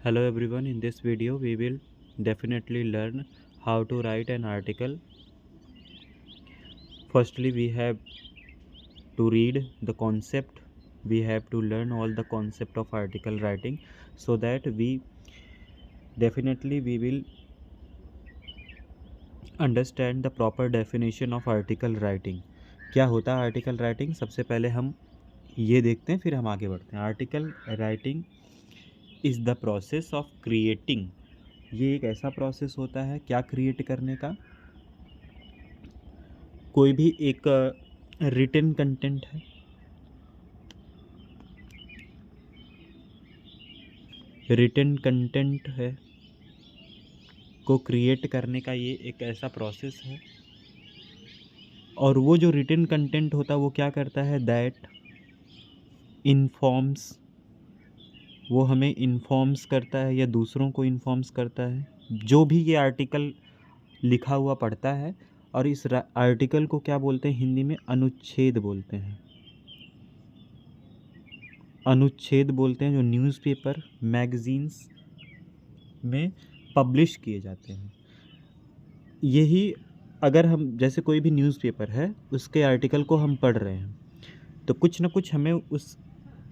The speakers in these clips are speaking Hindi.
Hello everyone, in this video we will definitely learn how to write an article. Firstly, we have to read the concept. We have to learn all the concept of article writing so that we will understand the proper definition of article writing. क्या होता है आर्टिकल राइटिंग? सबसे पहले हम ये देखते हैं, फिर हम आगे बढ़ते हैं। Article writing is the process of creating. ये एक ऐसा प्रोसेस होता है क्या क्रिएट करने का? कोई भी एक रिटन कंटेंट है, रिटन कंटेंट है को क्रिएट करने का ये एक ऐसा प्रोसेस है। और वो जो रिटन कंटेंट होता है वो क्या करता है? दैट इन्फॉर्म्स, वो हमें इन्फॉर्म्स करता है या दूसरों को इन्फॉर्म्स करता है जो भी ये आर्टिकल लिखा हुआ पढ़ता है। और इस आर्टिकल को क्या बोलते हैं हिंदी में? अनुच्छेद बोलते हैं। अनुच्छेद बोलते हैं जो न्यूज़पेपर मैगजीन्स में पब्लिश किए जाते हैं। यही अगर हम जैसे कोई भी न्यूज़पेपर है उसके आर्टिकल को हम पढ़ रहे हैं तो कुछ ना कुछ हमें उस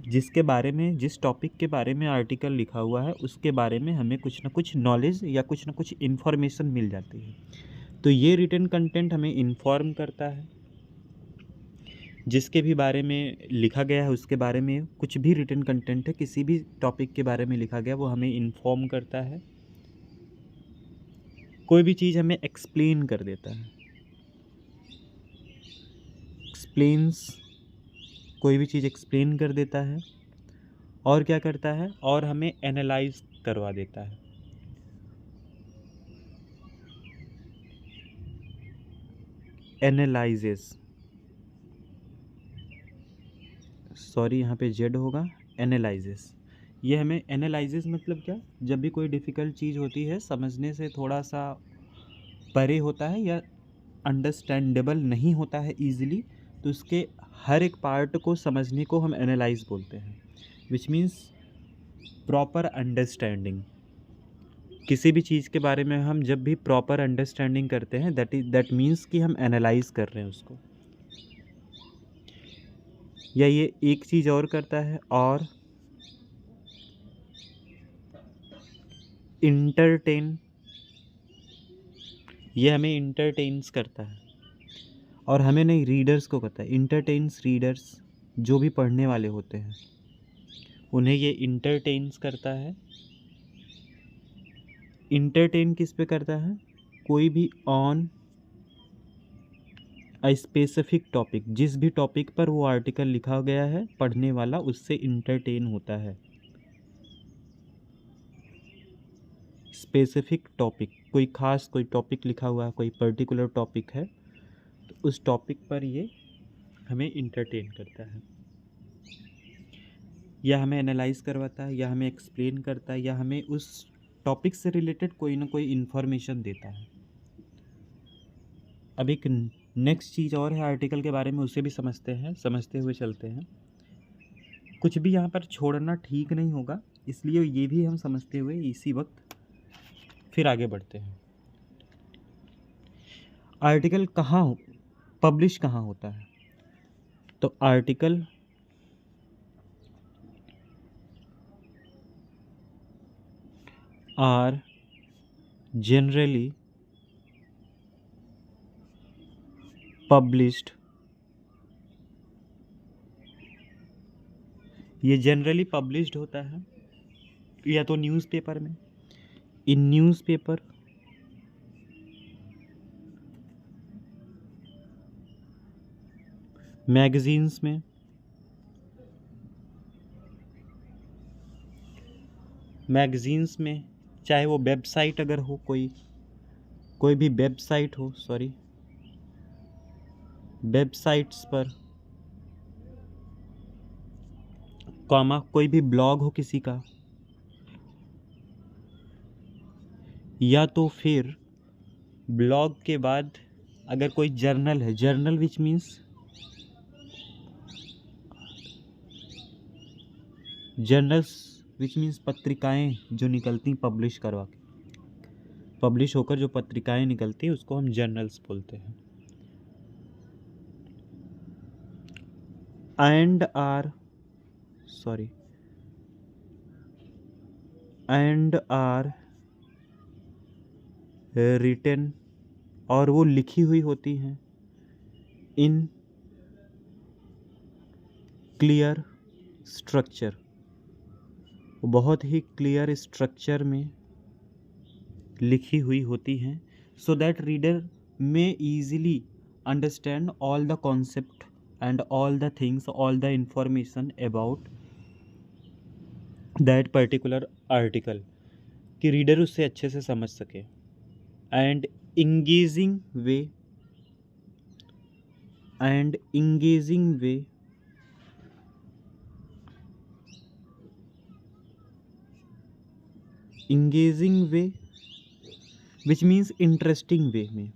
जिसके बारे में, जिस टॉपिक के बारे में आर्टिकल लिखा हुआ है उसके बारे में हमें कुछ ना कुछ नॉलेज या कुछ ना कुछ इन्फॉर्मेशन मिल जाती है। तो ये रिटन कंटेंट हमें इन्फॉर्म करता है। जिसके भी बारे में लिखा गया है उसके बारे में, कुछ भी रिटन कंटेंट है किसी भी टॉपिक के बारे में लिखा गया वो हमें इन्फॉर्म करता है। कोई भी चीज़ हमें एक्सप्लेन कर देता है। एक्सप्लेन्स, कोई भी चीज़ एक्सप्लेन कर देता है। और क्या करता है? और हमें एनालाइज करवा देता है। एनालाइजेस, सॉरी यहाँ पे जेड होगा, एनालाइजेस। ये हमें एनालाइजेस मतलब क्या? जब भी कोई डिफ़िकल्ट चीज़ होती है, समझने से थोड़ा सा परे होता है या अंडरस्टैंडेबल नहीं होता है ईज़िली, तो उसके हर एक पार्ट को समझने को हम एनालाइज बोलते हैं। Which means proper understanding. किसी भी चीज़ के बारे में हम जब भी प्रॉपर अंडरस्टैंडिंग करते हैं दैट मीन्स कि हम एनालाइज कर रहे हैं उसको। या ये एक चीज़ और करता है, और इंटरटेन, ये हमें इंटरटेन्स करता है। और हमें नहीं, रीडर्स को करता है। इंटरटेन्स रीडर्स, जो भी पढ़ने वाले होते हैं उन्हें ये इंटरटेन्स करता है। इंटरटेन किस पे करता है? कोई भी ऑन अ स्पेसिफिक टॉपिक, जिस भी टॉपिक पर वो आर्टिकल लिखा गया है पढ़ने वाला उससे इंटरटेन होता है। स्पेसिफिक टॉपिक, कोई ख़ास कोई टॉपिक लिखा हुआ है, कोई पर्टिकुलर टॉपिक है तो उस टॉपिक पर ये हमें इंटरटेन करता है, या हमें एनालाइज करवाता है, या हमें एक्सप्लेन करता है, या हमें उस टॉपिक से रिलेटेड कोई ना कोई इन्फॉर्मेशन देता है। अब एक नेक्स्ट चीज़ और है आर्टिकल के बारे में, उसे भी समझते हुए चलते हैं। कुछ भी यहाँ पर छोड़ना ठीक नहीं होगा, इसलिए ये भी हम समझते हुए इसी वक्त फिर आगे बढ़ते हैं। आर्टिकल कहाँ पब्लिश कहाँ होता है? तो आर्टिकल आर जनरली पब्लिश्ड, ये जनरली पब्लिश्ड होता है या तो न्यूज़पेपर में, इन न्यूज़पेपर, मैगजीन्स में, मैगजीन्स में, चाहे वो वेबसाइट अगर हो, कोई भी वेबसाइट हो, सॉरी वेबसाइट्स पर, कॉमा कोई भी ब्लॉग हो किसी का, या तो फिर ब्लॉग के बाद अगर कोई जर्नल है, journal which means journals which means पत्रिकाएं जो निकलती पब्लिश करवा के, पब्लिश होकर जो पत्रिकाएं निकलती हैं उसको हम जर्नल्स बोलते हैं। एंड आर रिटन, और वो लिखी हुई होती हैं इन क्लियर स्ट्रक्चर, बहुत ही क्लियर स्ट्रक्चर में लिखी हुई होती हैं, सो दैट रीडर में easily understand all the concept and all the things, all the information about that particular article, कि रीडर उससे अच्छे से समझ सके। And engaging way which means interesting वे में।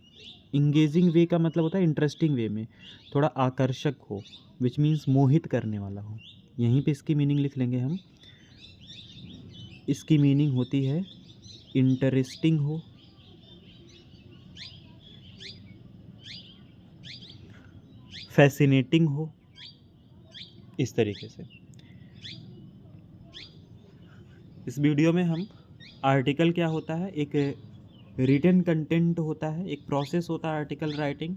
इंगेजिंग वे का मतलब होता है इंटरेस्टिंग वे में, थोड़ा आकर्षक हो, विच मीन्स मोहित करने वाला हो। यहीं पे इसकी मीनिंग लिख लेंगे हम। इसकी मीनिंग होती है इंटरेस्टिंग हो, फैसिनेटिंग हो, इस तरीके से। इस वीडियो में हम आर्टिकल क्या होता है, एक रिटन कंटेंट होता है, एक प्रोसेस होता है आर्टिकल राइटिंग,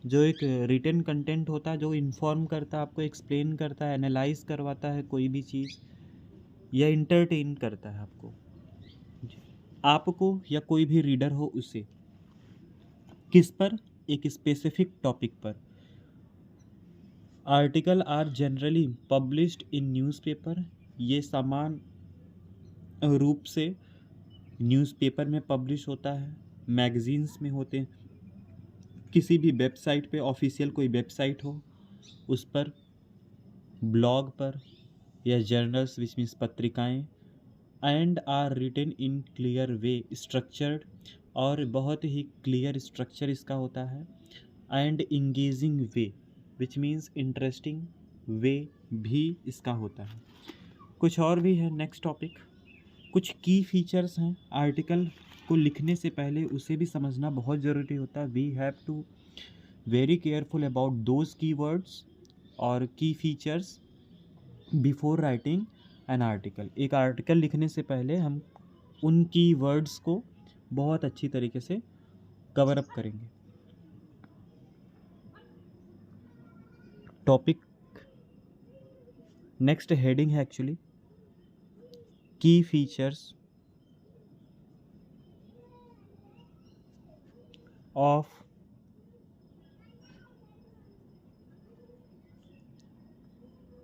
जो एक रिटन कंटेंट होता है जो इन्फॉर्म करता है आपको, एक्सप्लेन करता है, एनालाइज करवाता है कोई भी चीज़, या इंटरटेन करता है आपको या कोई भी रीडर हो उसे। किस पर? एक स्पेसिफिक टॉपिक पर। Article are generally published in newspaper, ये समान रूप से न्यूज़पेपर में पब्लिश होता है, मैगजीन्स में होते हैं, किसी भी वेबसाइट पे, ऑफिशियल कोई वेबसाइट हो उस पर, ब्लॉग पर, या जर्नल्स विच मीन्स पत्रिकाएं। And are written in clear way, structured, और बहुत ही क्लियर स्ट्रक्चर इसका होता है। And engaging way which means interesting way भी इसका होता है। कुछ और भी है नेक्स्ट टॉपिक। कुछ की फीचर्स हैं आर्टिकल को लिखने से पहले, उसे भी समझना बहुत ज़रूरी होता है। We have to very careful about those keywords और key features before writing an article. एक आर्टिकल लिखने से पहले हम उन की वर्ड्स को बहुत अच्छी तरीके से कवर अप करेंगे। टॉपिक नेक्स्ट हेडिंग है एक्चुअली की फीचर्स ऑफ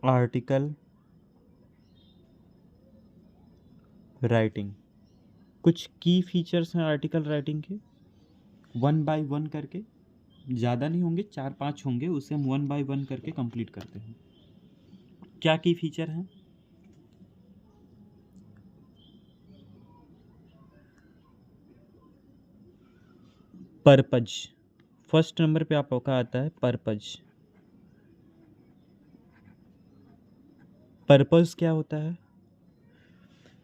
आर्टिकल राइटिंग। कुछ की फीचर्स हैं आर्टिकल राइटिंग के, वन बाय वन करके, ज़्यादा नहीं होंगे, 4-5 होंगे, उसे हम वन बाय वन करके कंप्लीट करते हैं। क्या की फीचर हैं? पर्पज, फर्स्ट नंबर पे आपका आता है पर्पज। पर्पस क्या होता है?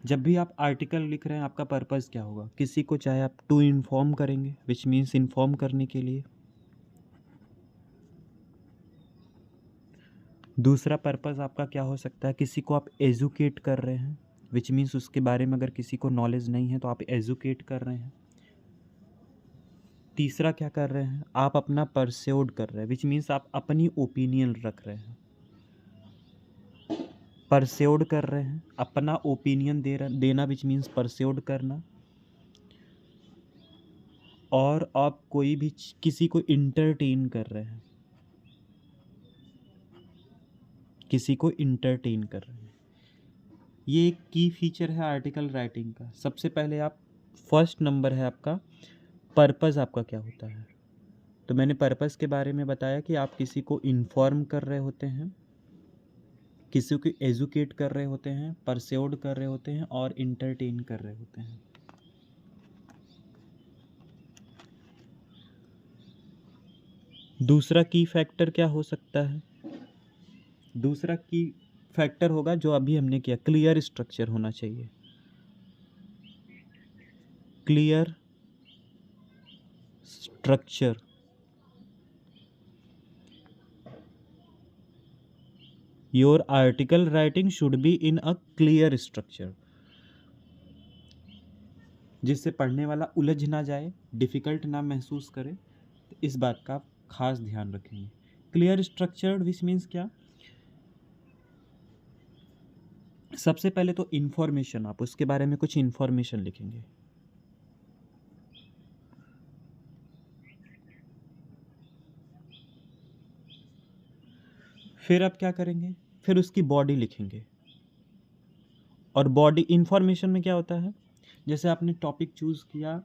जब भी आप आर्टिकल लिख रहे हैं आपका पर्पस क्या होगा? किसी को चाहे आप टू इन्फॉर्म करेंगे, विच मीन्स इन्फॉर्म करने के लिए। दूसरा पर्पस आपका क्या हो सकता है? किसी को आप एजुकेट कर रहे हैं, विच मीन्स उसके बारे में अगर किसी को नॉलेज नहीं है तो आप एजुकेट कर रहे हैं। तीसरा क्या कर रहे हैं? आप अपना परस्यूड कर रहे हैं, विच मीन्स आप अपनी ओपिनियन रख रहे हैं। परस्यूड कर रहे हैं, अपना ओपिनियन देना विच मीन्स परस्यूड करना। और आप कोई भी किसी को इंटरटेन कर रहे हैं, किसी को इंटरटेन कर रहे हैं। ये एक की फीचर है आर्टिकल राइटिंग का। सबसे पहले आप, फर्स्ट नंबर है आपका पर्पस, आपका क्या होता है? तो मैंने पर्पस के बारे में बताया कि आप किसी को इन्फॉर्म कर रहे होते हैं, किसी को एजुकेट कर रहे होते हैं, परस्यूड कर रहे होते हैं और इंटरटेन कर रहे होते हैं। दूसरा की फैक्टर क्या हो सकता है? दूसरा की फैक्टर होगा जो अभी हमने किया, क्लियर स्ट्रक्चर होना चाहिए, clear structure. Your article writing should be in a clear structure, जिससे पढ़ने वाला उलझ ना जाए, डिफ़िकल्ट ना महसूस करे। तो इस बात का आप खास ध्यान रखेंगे। क्लियर स्ट्रक्चर्ड विच मीन्स क्या, सबसे पहले तो इन्फॉर्मेशन, आप उसके बारे में कुछ इन्फॉर्मेशन लिखेंगे। फिर आप क्या करेंगे, फिर उसकी बॉडी लिखेंगे। और बॉडी इन्फॉर्मेशन में क्या होता है, जैसे आपने टॉपिक चूज़ किया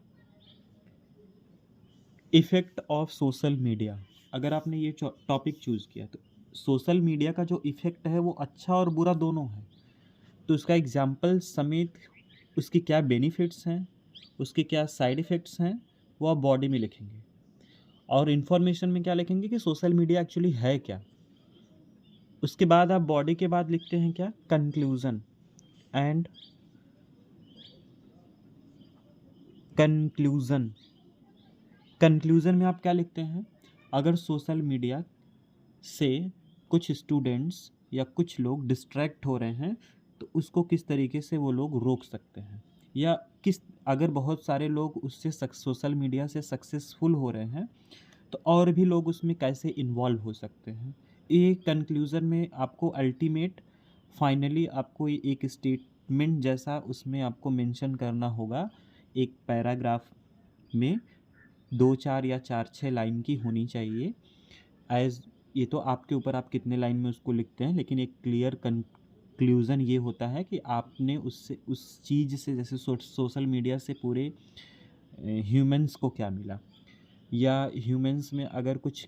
इफ़ेक्ट ऑफ सोशल मीडिया, अगर आपने ये टॉपिक चूज़ किया तो सोशल मीडिया का जो इफ़ेक्ट है वो अच्छा और बुरा दोनों है, तो उसका एग्जाम्पल समेत उसकी क्या बेनिफिट्स हैं, उसके क्या साइड इफ़ेक्ट्स हैं, वो आप बॉडी में लिखेंगे। और इन्फॉर्मेशन में क्या लिखेंगे कि सोशल मीडिया एक्चुअली है क्या। उसके बाद आप बॉडी के बाद लिखते हैं क्या, कंक्लूज़न एंड कंक्लूज़न। कंक्लूज़न में आप क्या लिखते हैं, अगर सोशल मीडिया से कुछ स्टूडेंट्स या कुछ लोग डिस्ट्रैक्ट हो रहे हैं तो उसको किस तरीके से वो लोग रोक सकते हैं, या किस, अगर बहुत सारे लोग उससे सोशल मीडिया से सक्सेसफुल हो रहे हैं तो और भी लोग उसमें कैसे इन्वॉल्व हो सकते हैं। ये कंक्लूज़न में आपको अल्टीमेट फाइनली आपको ये एक स्टेटमेंट जैसा उसमें आपको मेंशन करना होगा, एक पैराग्राफ में 2-4 या 4-6 लाइन की होनी चाहिए। एज ये तो आपके ऊपर, आप कितने लाइन में उसको लिखते हैं, लेकिन एक क्लियर कंक्लूज़न ये होता है कि आपने उससे, उस चीज़ से, जैसे सोशल मीडिया से पूरे ह्यूमंस को क्या मिला, या ह्यूमंस में अगर कुछ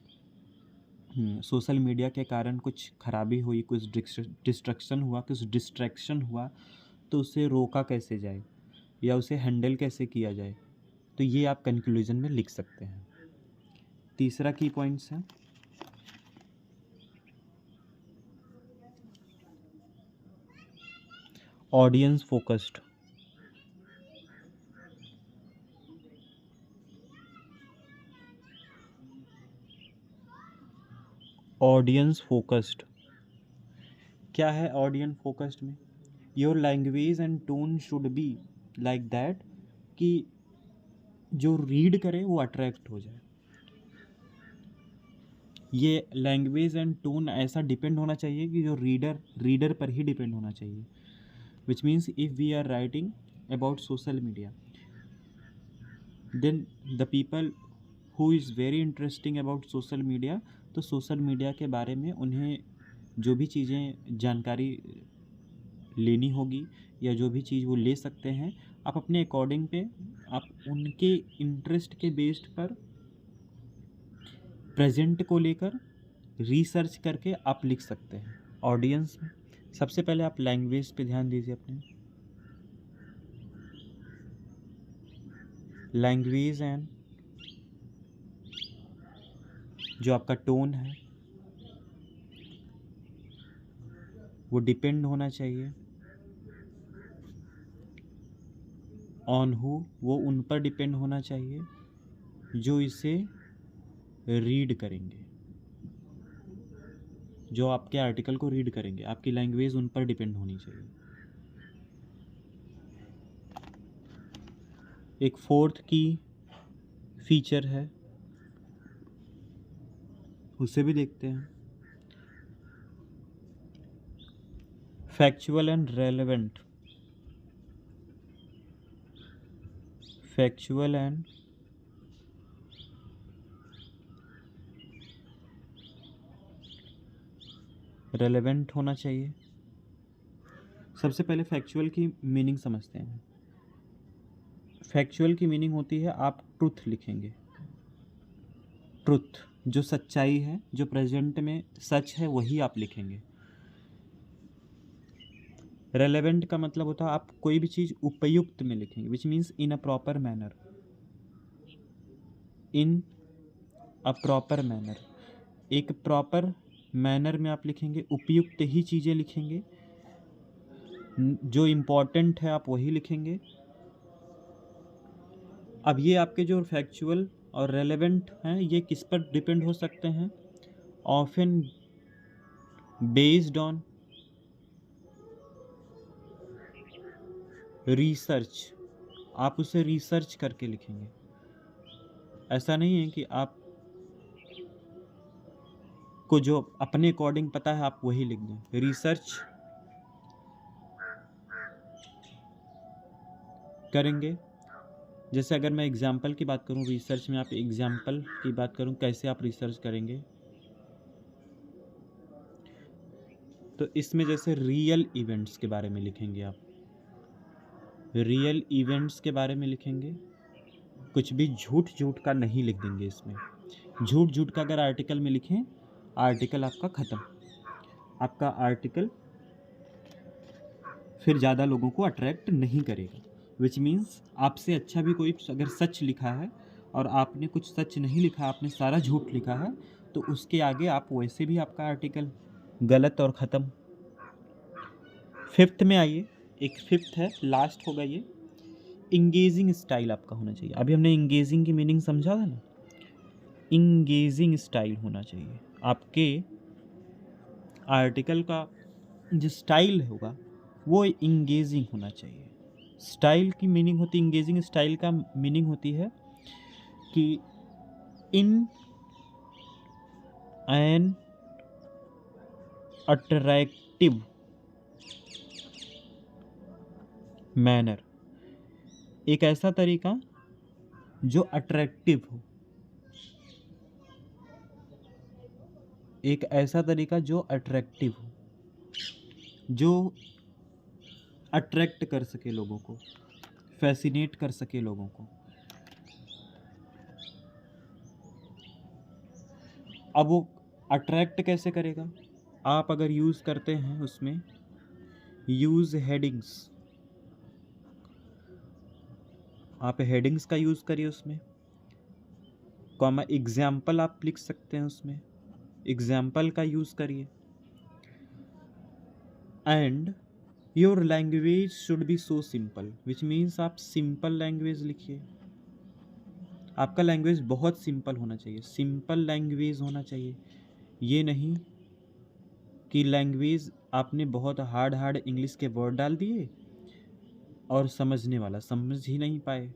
सोशल मीडिया के कारण कुछ खराबी हुई, कुछ डिस्ट्रक्शन हुआ, कुछ डिस्ट्रैक्शन हुआ, तो उसे रोका कैसे जाए या उसे हैंडल कैसे किया जाए, तो ये आप कंक्लूजन में लिख सकते हैं। तीसरा की पॉइंट्स है ऑडियंस फोकस्ड। ऑडियंस फोकस्ड क्या है, ऑडियंस फोकस्ड में your language and tone should be like that कि जो रीड करे वो अट्रैक्ट हो जाए। ये लैंग्वेज एंड टोन ऐसा डिपेंड होना चाहिए कि जो रीडर पर ही डिपेंड होना चाहिए। Which means if we are writing about social media, then the people who is very interesting about social media, तो सोशल मीडिया के बारे में उन्हें जो भी चीज़ें जानकारी लेनी होगी या जो भी चीज़ वो ले सकते हैं, आप अपने अकॉर्डिंग पे, आप उनके इंटरेस्ट के बेस्ड पर प्रेजेंट को लेकर रिसर्च करके आप लिख सकते हैं। ऑडियंस में सबसे पहले आप लैंग्वेज पे ध्यान दीजिए, अपने लैंग्वेज एंड जो आपका टोन है वो डिपेंड होना चाहिए ऑन हु, वो उन पर डिपेंड होना चाहिए जो इसे रीड करेंगे, जो आपके आर्टिकल को रीड करेंगे, आपकी लैंग्वेज उन पर डिपेंड होनी चाहिए। एक फोर्थ की फीचर है, उसे भी देखते हैं, factual and relevant. Factual and relevant होना चाहिए। सबसे पहले फैक्चुअल की मीनिंग समझते हैं। फैक्चुअल की मीनिंग होती है, आप ट्रुथ लिखेंगे, ट्रुथ जो सच्चाई है, जो प्रेजेंट में सच है वही आप लिखेंगे। रेलेवेंट का मतलब होता है आप कोई भी चीज़ उपयुक्त में लिखेंगे, which means in a proper manner, in a proper manner, एक प्रॉपर मैनर में आप लिखेंगे, उपयुक्त ही चीज़ें लिखेंगे जो इम्पोर्टेंट है आप वही लिखेंगे। अब ये आपके जो फैक्चुअल और रेलेवेंट हैं ये किस पर डिपेंड हो सकते हैं? Often based on research. आप उसे रिसर्च करके लिखेंगे। ऐसा नहीं है कि आप को जो अपने अकॉर्डिंग पता है आप वही लिख दें। रिसर्च करेंगे। जैसे अगर मैं एग्जाम्पल की बात करूं, रिसर्च में आप एग्जाम्पल की बात करूं कैसे आप रिसर्च करेंगे, तो इसमें जैसे रियल इवेंट्स के बारे में लिखेंगे। आप रियल इवेंट्स के बारे में लिखेंगे। कुछ भी झूठ झूठ का नहीं लिख देंगे इसमें। झूठ झूठ का अगर आर्टिकल में लिखें, आर्टिकल आपका ख़त्म। आपका आर्टिकल फिर ज़्यादा लोगों को अट्रैक्ट नहीं करेगा। विच मीन्स आपसे अच्छा भी कोई अगर सच लिखा है और आपने कुछ सच नहीं लिखा, आपने सारा झूठ लिखा है, तो उसके आगे आप वैसे भी आपका आर्टिकल गलत और ख़त्म। फिफ्थ में आइए। एक फिफ्थ है, लास्ट होगा ये। इंगेजिंग स्टाइल आपका होना चाहिए। अभी हमने इंगेजिंग की मीनिंग समझा था ना। इंगेजिंग स्टाइल होना चाहिए आपके आर्टिकल का। जो स्टाइल होगा वो इंगेजिंग होना चाहिए। स्टाइल की मीनिंग होती है, इंगेजिंग स्टाइल का मीनिंग होती है कि इन एन अट्रैक्टिव मैनर। एक ऐसा तरीका जो अट्रैक्टिव हो। एक ऐसा तरीका जो अट्रैक्टिव हो, जो अट्रैक्ट कर सके लोगों को, फैसिनेट कर सके लोगों को। अब वो अट्रैक्ट कैसे करेगा? आप अगर यूज़ करते हैं उसमें यूज़ हेडिंग्स, आप हेडिंग्स का यूज़ करिए उसमें। कॉमा एग्जाम्पल आप लिख सकते हैं उसमें, एग्जाम्पल का यूज़ करिए। And your language should be so simple, which means आप सिंपल लैंग्वेज लिखिए। आपका लैंग्वेज बहुत सिंपल होना चाहिए, सिंपल लैंग्वेज होना चाहिए। ये नहीं कि लैंग्वेज आपने बहुत हार्ड इंग्लिश के वर्ड डाल दिए और समझने वाला समझ ही नहीं पाए।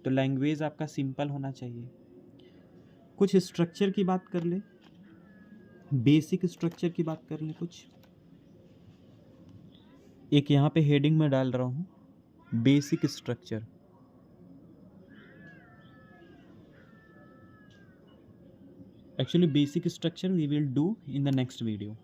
तो लैंग्वेज आपका सिंपल होना चाहिए। कुछ स्ट्रक्चर की बात कर ले, बेसिक स्ट्रक्चर की बात कर ले कुछ। एक यहाँ पे हेडिंग में डाल रहा हूँ, basic structure. Actually basic structure we will do in the next video.